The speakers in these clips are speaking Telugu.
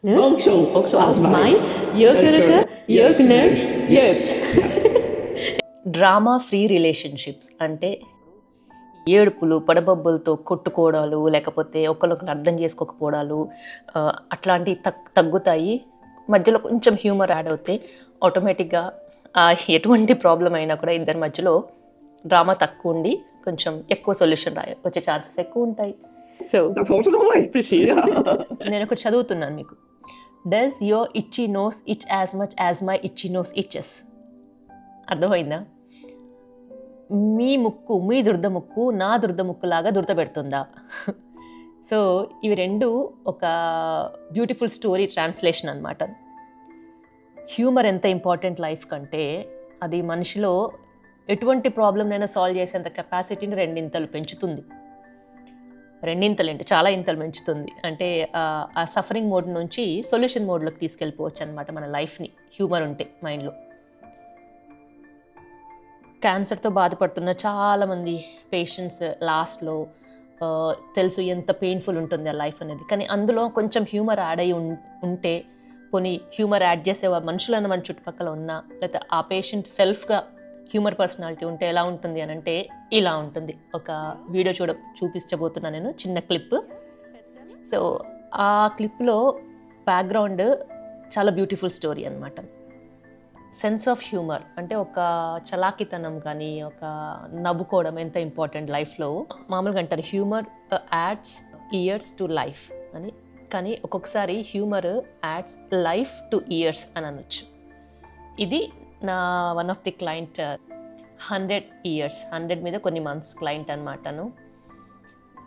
Ook zoals mij, jeugdige, jeugdners, jeugd. Drama free relationships అంటే ఏడుపులు పడబబ్బులతో కొట్టుకోవడాలు లేకపోతే ఒకరికొకరు అర్థం చేసుకోకపోవడాలు అట్లాంటివి తగ్గుతాయి. మధ్యలో కొంచెం హ్యూమర్ యాడ్ అవుతే ఆటోమేటిక్గా ఎటువంటి ప్రాబ్లం అయినా కూడా ఇద్దరి మధ్యలో డ్రామా తక్కువ ఉండి కొంచెం ఎక్కువ సొల్యూషన్ వచ్చే ఛాన్సెస్ ఎక్కువ ఉంటాయి. Zo, dat hoort er nog bij. Precies. Ja. నేను ఒకటి చదువుతున్నాను మీకు. డస్ యువర్ ఇచ్చి నోస్ ఇచ్ యాజ్ మచ్ యాజ్ మై ఇచ్చి నోస్ ఇచ్చెస్. అర్థమైందా? మీ ముక్కు, మీ దురద ముక్కు నా దురద ముక్కులాగా దురద పెడుతుందా? సో ఇవి రెండు ఒక బ్యూటిఫుల్ స్టోరీ ట్రాన్స్లేషన్ అనమాట. హ్యూమర్ ఎంత ఇంపార్టెంట్ లైఫ్ కంటే అది మనిషిలో ఎటువంటి ప్రాబ్లంనైనా సాల్వ్ చేసేంత కెపాసిటీని రెండింతలు పెంచుతుంది. రెండింతలేంటి చాలా ఇంతలు పెంచుతుంది. అంటే ఆ సఫరింగ్ మోడ్ నుంచి సొల్యూషన్ మోడ్లోకి తీసుకెళ్ళిపోవచ్చు అనమాట మన లైఫ్ని హ్యూమర్ ఉంటే మైండ్లో. క్యాన్సర్తో బాధపడుతున్న చాలామంది పేషెంట్స్ లాస్ట్లో తెలుసు ఎంత పెయిన్ఫుల్ ఉంటుంది ఆ లైఫ్ అనేది. కానీ అందులో కొంచెం హ్యూమర్ యాడ్ అయ్యి ఉంటే, పోనీ హ్యూమర్ యాడ్ చేసే మనుషులన్న మన చుట్టుపక్కల ఉన్నా, లేకపోతే ఆ పేషెంట్ సెల్ఫ్గా హ్యూమర్ పర్సనాలిటీ ఉంటే ఎలా ఉంటుంది అని అంటే ఇలా ఉంటుంది. ఒక వీడియో చూపించబోతున్నాను నేను, చిన్న క్లిప్. సో ఆ క్లిప్లో బ్యాక్గ్రౌండ్ చాలా బ్యూటిఫుల్ స్టోరీ అనమాట. సెన్స్ ఆఫ్ హ్యూమర్ అంటే ఒక చలాకితనం కానీ ఒక నవ్వుకోవడం ఎంత ఇంపార్టెంట్ లైఫ్లో. మామూలుగా అంటారు humour ads years to life అని, కానీ ఒక్కొక్కసారి humour ads life two years అని అనొచ్చు. ఇది నా one of the client 100 years 100 మీద కొన్ని మంత్స్ క్లయింట్ అనమాటను.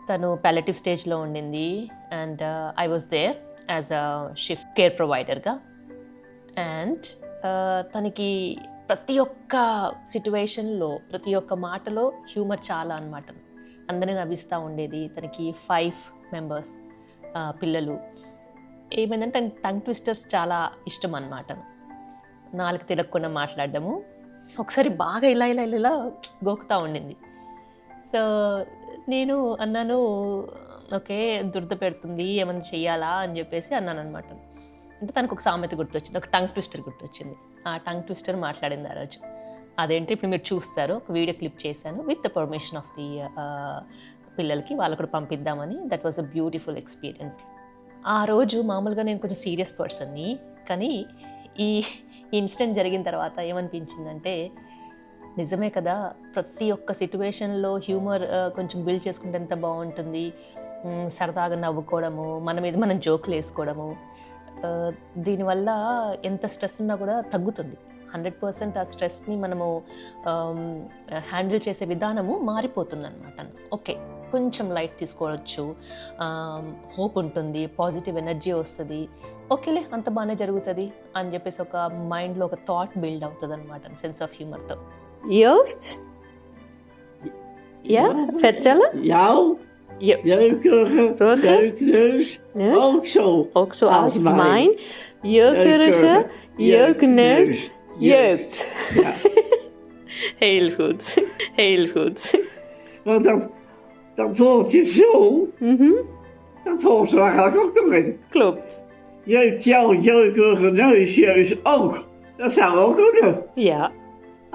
తను పాలియేటివ్ స్టేజ్లో ఉండింది and I was there as a shift care ప్రొవైడర్గా. అండ్ తనకి ప్రతి ఒక్క సిట్యువేషన్లో ప్రతి ఒక్క మాటలో హ్యూమర్ చాలా అనమాట. అందరినీ నవ్విస్తూ ఉండేది. తనకి 5 members పిల్లలు. ఏమైందంటే టంగ్ ట్విస్టర్స్ చాలా ఇష్టం అనమాట. నాలుగు తిరగకుండా మాట్లాడడము. ఒకసారి బాగా ఇలా ఇలా ఇలా గోకుతూ ఉండింది. సో నేను అన్నాను, ఓకే దురద పెడుతుంది ఏమైనా చెయ్యాలా అని చెప్పేసి అన్నాను అనమాట. అంటే తనకు ఒక సామెత గుర్తొచ్చింది, ఒక టంగ్ ట్విస్టర్ గుర్తొచ్చింది. ఆ టంగ్ ట్విస్టర్ మాట్లాడింది ఆ రోజు. అదేంటి ఇప్పుడు మీరు చూస్తారు, ఒక వీడియో క్లిప్ చేశాను with the permission of the పిల్లలకి, వాళ్ళు కూడా పంపిద్దామని. That was a beautiful experience. ఆ రోజు మామూలుగా నేను కొంచెం సీరియస్ పర్సన్ని, కానీ ఈ ఇన్సిడెంట్ జరిగిన తర్వాత ఏమనిపించిందంటే నిజమే కదా, ప్రతి ఒక్క సిట్యువేషన్లో హ్యూమర్ కొంచెం బిల్డ్ చేసుకుంటే ఎంత బాగుంటుంది. సరదాగా నవ్వుకోవడము, మన మీద మనం జోకులు వేసుకోవడము, దీనివల్ల ఎంత స్ట్రెస్ ఉన్నా కూడా తగ్గుతుంది. 100% ఆ స్ట్రెస్ని మనము హ్యాండిల్ చేసే విధానము మారిపోతుంది అనమాట. ఓకే కొంచెం లైట్ తీసుకోవచ్చు, హోప్ ఉంటుంది, పాజిటివ్ ఎనర్జీ వస్తుంది, ఓకేలే అంత బాగానే జరుగుతుంది అని చెప్పేసి ఒక మైండ్లో ఒక థాట్ బిల్డ్ అవుతుంది అనమాట సెన్స్ ఆఫ్ హ్యూమర్తో. Jeugd? Ja, vertellen? Jou, jeugdige, jeugdneus, Neus? ook zo. Ook zoals mijn, jeugdige, jeugdners, jeugd. Ja, Heel goed, heel goed. want dat hoort je zo, Mhm. dat hoort er eigenlijk ook nog in. Klopt. Jeugd, jouw jeugdige neus, jeus ook. Dat zou ook kunnen, Ja,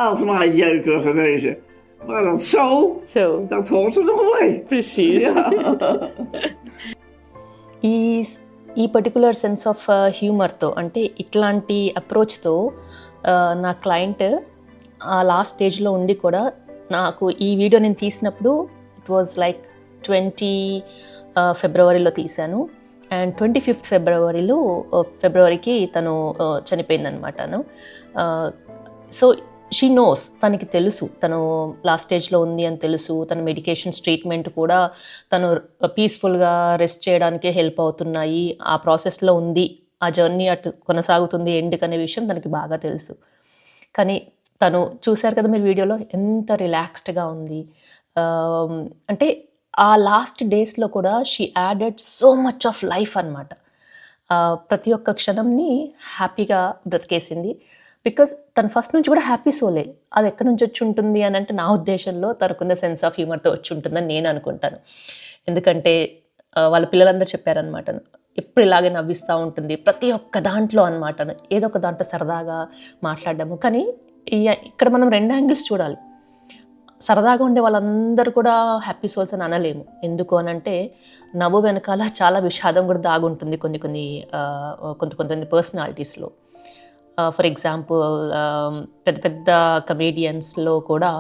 als mijn jeugdige neuzen. Maar dat zo, zo. dat hoort er nog bij. Precies. Ja. ఈ పర్టికులర్ సెన్స్ ఆఫ్ హ్యూమర్తో అంటే ఇట్లాంటి అప్రోచ్తో నా క్లయింట్ ఆ లాస్ట్ స్టేజ్లో ఉండి కూడా నాకు ఈ వీడియో నేను తీసినప్పుడు ఇట్ వాజ్ లైక్ 20 ఫిబ్రవరిలో తీశాను. అండ్ 25th ఫిబ్రవరికి తను చనిపోయిందనమాట. సో షీ నోస్, తనకి తెలుసు తను లాస్ట్ స్టేజ్లో ఉంది అని తెలుసు. తన మెడికేషన్స్ ట్రీట్మెంట్ కూడా తను పీస్ఫుల్గా రెస్ట్ చేయడానికే హెల్ప్ అవుతున్నాయి. ఆ ప్రాసెస్లో ఉంది, ఆ జర్నీ అటు కొనసాగుతుంది ఎండ్కి అనే విషయం తనకి బాగా తెలుసు. కానీ తను చూశారు కదా మీరు వీడియోలో ఎంత రిలాక్స్డ్గా ఉంది. అంటే ఆ లాస్ట్ డేస్లో కూడా she added so much of life అనమాట. ప్రతి ఒక్క క్షణంని హ్యాపీగా బ్రతికేసింది. బికాస్ తను ఫస్ట్ నుంచి కూడా హ్యాపీ సోలే. అది ఎక్కడి నుంచి వచ్చి ఉంటుంది అని అంటే నా ఉద్దేశంలో తనకున్న సెన్స్ ఆఫ్ హ్యూమర్తో వచ్చి ఉంటుందని నేను అనుకుంటాను. ఎందుకంటే వాళ్ళ పిల్లలందరూ చెప్పారనమాట, ఎప్పుడు ఇలాగే నవ్విస్తూ ఉంటుంది. ప్రతి ఒక్క దాంట్లో అనమాట, ఏదో ఒక దాంట్లో సరదాగా మాట్లాడడము. కానీ ఇక్కడ మనం 2 యాంగిల్స్ చూడాలి. సరదాగా ఉండే వాళ్ళందరూ కూడా హ్యాపీ సోల్స్ అని అనలేము. ఎందుకు అనంటే నవ్వు వెనకాల చాలా విషాదం కూడా దాగుంటుంది కొంతమంది పర్సనాలిటీస్లో. ఫర్ ఎగ్జాంపుల్ పెద్ద పెద్ద కమేడియన్స్లో కూడా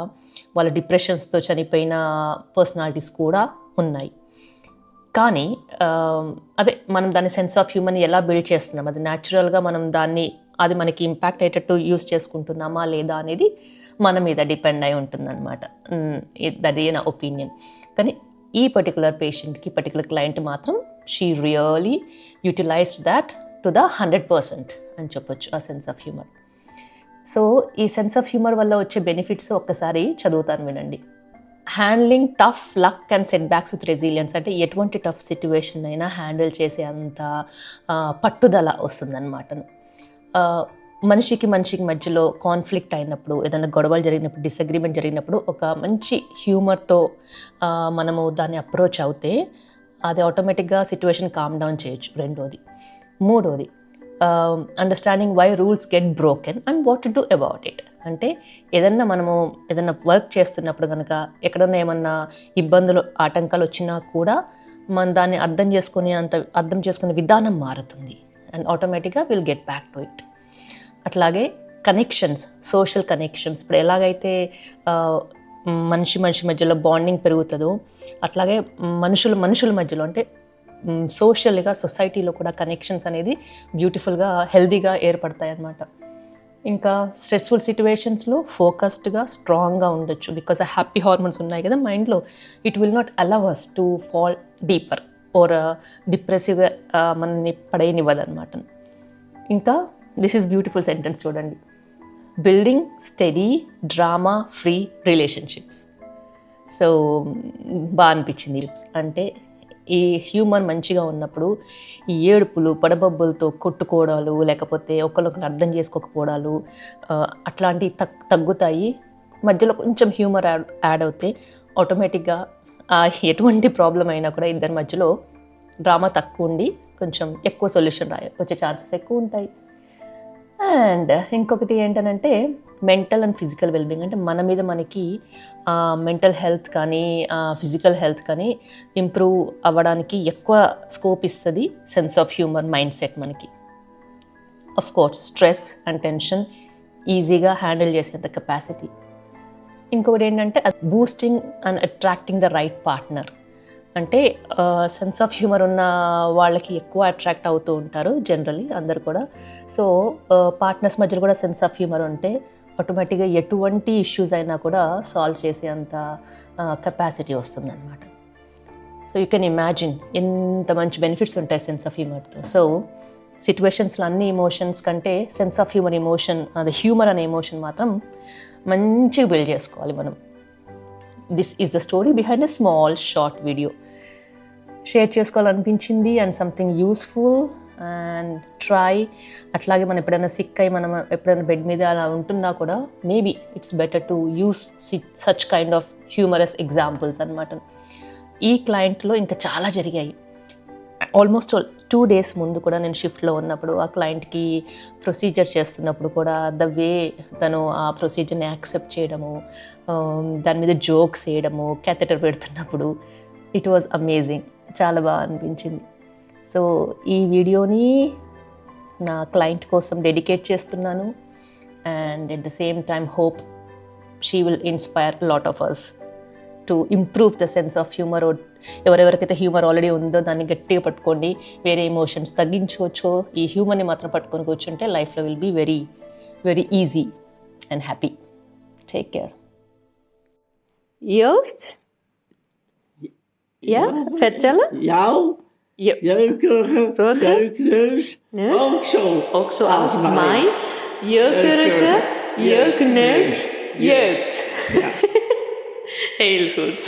వాళ్ళ డిప్రెషన్స్తో చనిపోయిన పర్సనాలిటీస్ కూడా ఉన్నాయి. కానీ అదే మనం దాని సెన్స్ ఆఫ్ హ్యూమన్ ఎలా బిల్డ్ చేస్తున్నాం, అది న్యాచురల్గా మనం అది మనకి ఇంపాక్ట్ అయ్యేటట్టు యూస్ చేసుకుంటున్నామా లేదా అనేది మన మీద డిపెండ్ అయి ఉంటుందన్నమాట. దట్ ఈజ్ నా ఒపీనియన్. కానీ ఈ పర్టికులర్ పేషెంట్కి, పర్టికులర్ క్లయింట్ మాత్రం she really utilized that to the 100% అని చెప్పొచ్చు, ఆ సెన్స్ ఆఫ్ హ్యూమర్. సో ఈ సెన్స్ ఆఫ్ హ్యూమర్ వల్ల వచ్చే బెనిఫిట్స్ ఒక్కసారి చదువుతాను, వినండి. Handling tough luck and setbacks with resilience, అంటే ఎటువంటి టఫ్ సిచ్యువేషన్ అయినా హ్యాండిల్ చేసే అంత పట్టుదల వస్తుందన్నమాట. మనిషికి మధ్యలో కాన్ఫ్లిక్ట్ అయినప్పుడు, ఏదైనా గొడవలు జరిగినప్పుడు, డిసగ్రిమెంట్ జరిగినప్పుడు ఒక మంచి హ్యూమర్తో మనము దాన్ని అప్రోచ్ అవుతే అది ఆటోమేటిక్గా సిచ్యువేషన్ కామ్ డౌన్ చేయొచ్చు. రెండోది. మూడోది, understanding why rules get broken and what to do about it. అంటే ఏదన్నా వర్క్ చేస్తున్నప్పుడు కనుక ఎక్కడన్నా ఏమన్నా ఇబ్బందులు, ఆటంకాలు వచ్చినా కూడా మనం దాన్ని అర్థం చేసుకునే విధానం మారుతుంది అండ్ ఆటోమేటిక్గా will get back to it. అట్లాగే కనెక్షన్స్, సోషల్ కనెక్షన్స్, ఇప్పుడు ఎలాగైతే మనిషి మధ్యలో బాండింగ్ పెరుగుతుందో అట్లాగే మనుషుల మధ్యలో అంటే సోషల్గా సొసైటీలో కూడా కనెక్షన్స్ అనేది బ్యూటిఫుల్గా, హెల్దీగా ఏర్పడతాయి అన్నమాట. ఇంకా స్ట్రెస్ఫుల్ సిచ్యువేషన్స్లో ఫోకస్డ్గా, స్ట్రాంగ్గా ఉండొచ్చు. బికాజ్ ఆ హ్యాపీ హార్మోన్స్ ఉన్నాయి కదా మైండ్లో, it will not allow us to fall deeper or డిప్రెసివ్గా మనల్ని పడేయనివ్వదు అనమాట. ఇంకా దిస్ ఈజ్ బ్యూటిఫుల్ సెంటెన్స్ చూడండి. Building steady drama free relationships. So బాగా అనిపించింది. అంటే ఈ హ్యూమర్ మంచిగా ఉన్నప్పుడు ఈ ఏడుపులు, పడబబ్బులతో కొట్టుకోవడాలు, లేకపోతే ఒకరినొకరు అర్థం చేసుకోకపోవడాలు అట్లాంటివి తగ్గుతాయి. మధ్యలో కొంచెం హ్యూమర్ యాడ్ అవుతే ఆటోమేటిక్గా ఎటువంటి ప్రాబ్లం అయినా కూడా ఇద్దరి మధ్యలో డ్రామా తక్కువ ఉండి కొంచెం ఎక్కువ సొల్యూషన్ వచ్చే ఛాన్సెస్ ఎక్కువ ఉంటాయి. అండ్ ఇంకొకటి ఏంటనంటే మెంటల్ అండ్ ఫిజికల్ వెల్బీయింగ్. అంటే మన మీద మనకి మెంటల్ హెల్త్ కానీ ఫిజికల్ హెల్త్ కానీ ఇంప్రూవ్ అవ్వడానికి ఎక్కువ స్కోప్ ఇస్తుంది sense of humour mindset మనకి. Of course stress and tension ఈజీగా హ్యాండిల్ చేసేంత కెపాసిటీ. ఇంకొకటి ఏంటంటే boosting and attracting the right partner. అంటే సెన్స్ ఆఫ్ హ్యూమర్ ఉన్న వాళ్ళకి ఎక్కువ అట్రాక్ట్ అవుతూ ఉంటారు జనరలీ అందరు కూడా. సో పార్ట్నర్స్ మధ్యలో కూడా సెన్స్ ఆఫ్ హ్యూమర్ ఉంటే ఆటోమేటిక్గా ఎటువంటి ఇష్యూస్ అయినా కూడా సాల్వ్ చేసే అంత కెపాసిటీ వస్తుందన్నమాట. సో యూ కెన్ ఇమాజిన్ ఎంత మంచి బెనిఫిట్స్ ఉంటాయి సెన్స్ ఆఫ్ హ్యూమర్తో. సో సిచ్యువేషన్స్లో అన్ని ఎమోషన్స్ కంటే సెన్స్ ఆఫ్ హ్యూమర్ ఎమోషన్, అది హ్యూమర్ అనే ఎమోషన్ మాత్రం మంచిగా బిల్డ్ చేసుకోవాలి మనం. This is the story behind a small short video. Share చేసుకోవాలనిపించింది and something useful and try. అట్లాగే మనం ఎప్పుడైనా సిక్ అయ్యి మనం ఎప్పుడైనా బెడ్ మీద అలా ఉంటున్నా కూడా maybe it's better to use such kind of humorous examples అనమాట. ఈ క్లయింట్లో ఇంకా చాలా జరిగాయి. ఆల్మోస్ట్ 2 days ముందు కూడా నేను షిఫ్ట్లో ఉన్నప్పుడు ఆ క్లయింట్కి ప్రొసీజర్ చేస్తున్నప్పుడు కూడా ద వే తను ఆ ప్రొసీజర్ని యాక్సెప్ట్ చేయడము, దాని మీద జోక్స్ వేయడము, క్యాథెటర్ పెడుతున్నప్పుడు ఇట్ వాజ్ అమేజింగ్. చాలా బాగా అనిపించింది. సో ఈ వీడియోని నా క్లయింట్ కోసం డెడికేట్ చేస్తున్నాను and at the same time hope she will inspire lot of us to improve the sense of humour. ఎవరెవరికైతే హ్యూమర్ ఆల్రెడీ ఉందో దాన్ని గట్టిగా పట్టుకోండి, వేరే ఎమోషన్స్ తగ్గించుకోవచ్చు. ఈ హ్యూమర్ని మాత్రం పట్టుకొని కూర్చుంటే లైఫ్లో will be very very easy and happy. Take care. Jeugd? Ja, vertellen? Jou, Je jeukige, Ruggen. jeukneus, Neus. ook zo Als mijn jeugdige jeukneus jeugd. Ja. Heel goed.